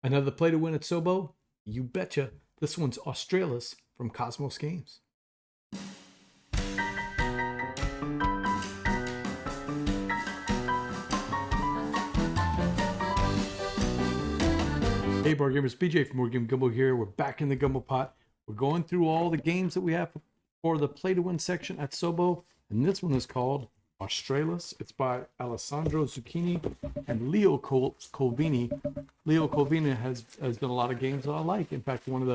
Another play to win at SoBo? You betcha. This one's Australis from Cosmos Games. Hey, board gamers, BJ from Board Game Gumbo here. We're back in the Gumbo Pot. We're going through all the games that we have for the play to win section at SoBo, and this one is called Australis. It's by Alessandro Zucchini and Leo Colvini. Leo Colvini has done a lot of games that I like. In fact, one of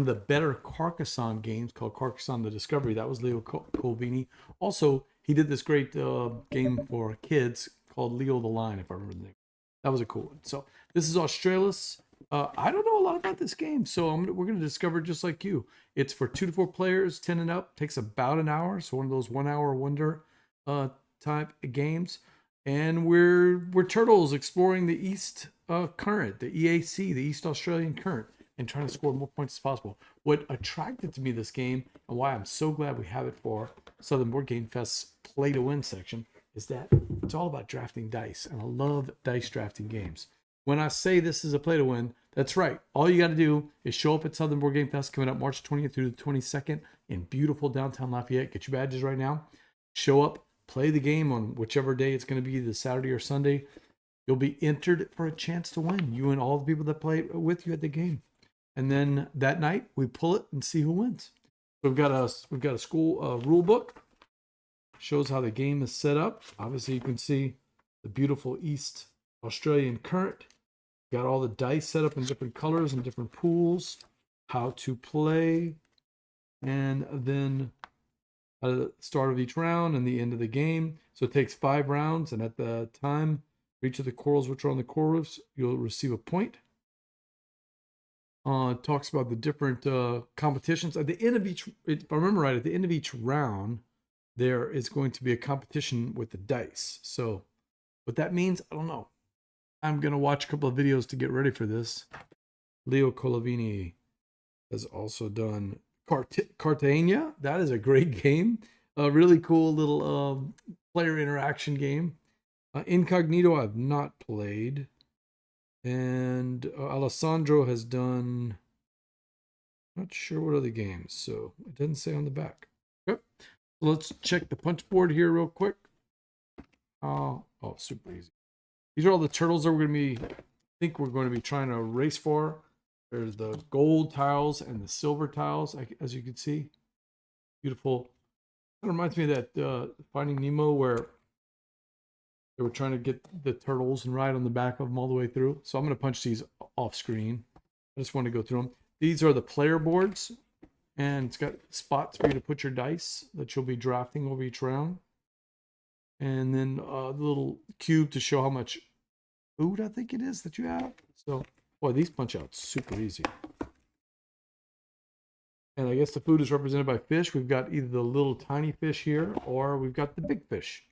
the better Carcassonne games called Carcassonne the Discovery, that was Leo Colvini. Also, he did this great game for kids called Leo the Lion, if I remember the name. That was a cool one. So this is Australis. I don't know a lot about this game, so we're going to discover just like you. It's for 2 to 4 players, 10 and up. Takes about an hour, so one of those 1 hour wonder type games. And we're turtles exploring the East Current, the EAC, the East Australian Current, and trying to score more points as possible. What attracted to me this game, and why I'm so glad we have it for Southern Board Game Fest's Play to Win section, is that it's all about drafting dice, and I love dice drafting games. When I say this is a play to win, that's right. All you got to do is show up at Southern Board Game Fest coming up March 20th through the 22nd in beautiful downtown Lafayette. Get your badges right now. Show up, play the game on whichever day it's going to be, the Saturday or Sunday. You'll be entered for a chance to win. You and all the people that play with you at the game. And then that night we pull it and see who wins. So we've got a school rule book. Shows how the game is set up. Obviously, you can see the beautiful East Australian Current. Got all the dice set up in different colors and different pools. How to play. And then at the start of each round and the end of the game. So it takes 5 rounds. And at the time, for each of the corals which are on the corals, you'll receive a point. It talks about the different competitions. At the end of each, if I remember right, at the end of each round, there is going to be a competition with the dice. So what that means, I don't know. I'm going to watch a couple of videos to get ready for this. Leo Colavini has also done Cartagena. That is a great game. A really cool little player interaction game. Incognito I've not played. And Alessandro has done, not sure what other games. So it doesn't say on the back. Okay. So let's check the punch board here real quick. Oh, super easy. These are all the turtles that we're going to be trying to race for. There's the gold tiles and the silver tiles, as you can see. Beautiful. It reminds me of that Finding Nemo where they were trying to get the turtles and ride on the back of them all the way through. So I'm going to punch these off screen. I just want to go through them. These are the player boards. And it's got spots for you to put your dice that you'll be drafting over each round. And then the little cube to show how much food I think it is that you have. So, boy, these punch outs super easy. And I guess the food is represented by fish. We've got either the little tiny fish here or we've got the big fish.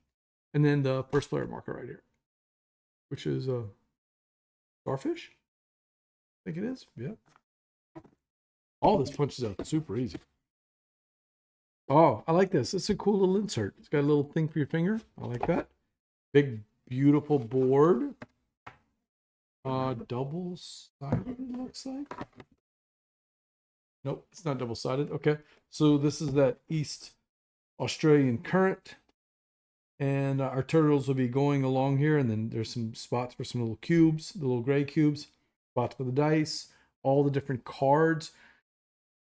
And then the first player marker right here, which is a starfish. I think it is. Yeah. All this punches out super easy. Oh, I like this. It's a cool little insert. It's got a little thing for your finger. I like that. Big, beautiful board. Double-sided, it looks like. Nope, it's not double-sided. Okay, so this is that East Australian Current. And our turtles will be going along here. And then there's some spots for some little cubes, the little gray cubes. Spots for the dice. All the different cards.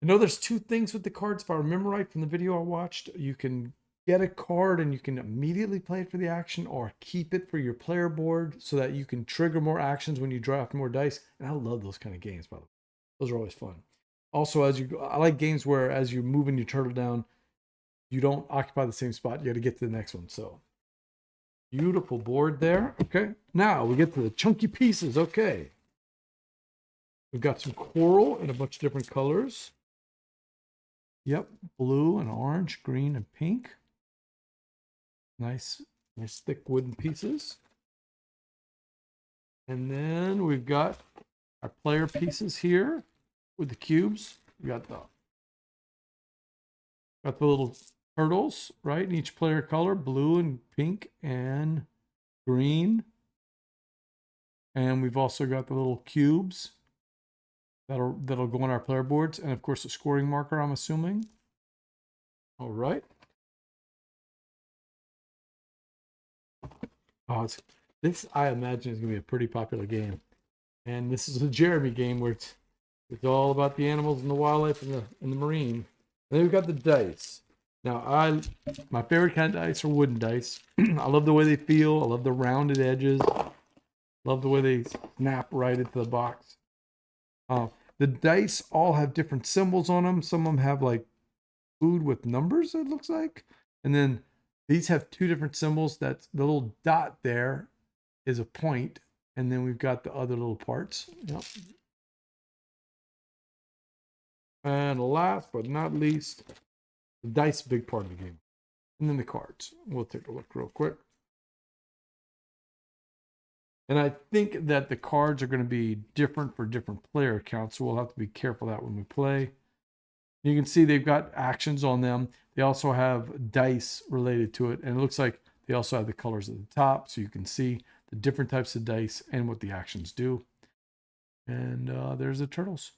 I know there's 2 things with the cards. If I remember right from the video I watched, you can get a card and you can immediately play it for the action or keep it for your player board so that you can trigger more actions when you draft more dice. And I love those kind of games, by the way. Those are always fun. Also, I like games where as you're moving your turtle down, you don't occupy the same spot. You got to get to the next one. So beautiful board there. Okay. Now we get to the chunky pieces. Okay. We've got some coral in a bunch of different colors. Yep, blue and orange, green and pink. Nice thick wooden pieces. And then we've got our player pieces here with the cubes. We got the little turtles, right? In each player color, blue and pink and green. And we've also got the little cubes that'll go on our player boards, and of course a scoring marker, I'm assuming. All right. Oh, this I imagine is gonna be a pretty popular game. And this is a Jeremy game where it's all about the animals and the wildlife and the marine. And then we've got the dice. Now my favorite kind of dice are wooden dice. I love the way they feel. I love the rounded edges. Love the way they snap right into the box. The dice all have different symbols on them. Some of them have like food with numbers, it looks like. And then these have two different symbols. That's the little dot there is a point, and then we've got the other little parts. Yep. And last but not least, the dice, big part of the game. And then the cards. We'll take a look real quick. And I think that the cards are going to be different for different player accounts, so we'll have to be careful of that when we play. You can see they've got actions on them. They also have dice related to it, and it looks like they also have the colors at the top, so you can see the different types of dice and what the actions do. And there's the turtles.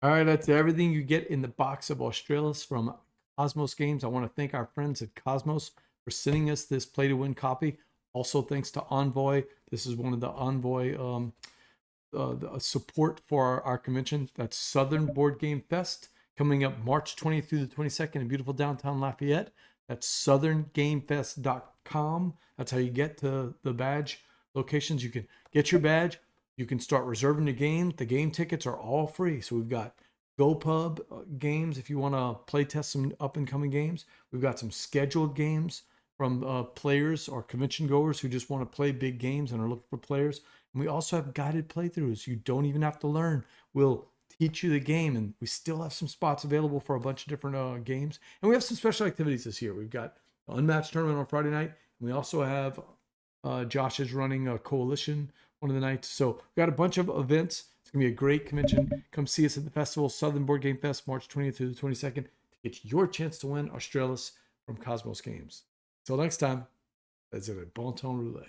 All right, that's everything you get in the box of Australis from Cosmos Games. I want to thank our friends at Cosmos for sending us this play to win copy. Also, thanks to Envoy. This is one of the Envoy the support for our convention. That's Southern Board Game Fest, coming up March 20th through the 22nd in beautiful downtown Lafayette. That's southerngamefest.com. That's how you get to the badge locations. You can get your badge. You can start reserving the game. The game tickets are all free. So we've got GoPub games if you want to play test some up and coming games. We've got some scheduled games from players or convention goers who just want to play big games and are looking for players. And we also have guided playthroughs. You don't even have to learn. We'll teach you the game, and we still have some spots available for a bunch of different games. And we have some special activities this year. We've got the Unmatched tournament on Friday night. And we also have Josh is running a coalition one of the nights. So we've got a bunch of events. It's going to be a great convention. Come see us at the festival, Southern Board Game Fest, March 20th through the 22nd, to get your chance to win Australis from Cosmos Games. Till next time, that's it. Bon temps roulette.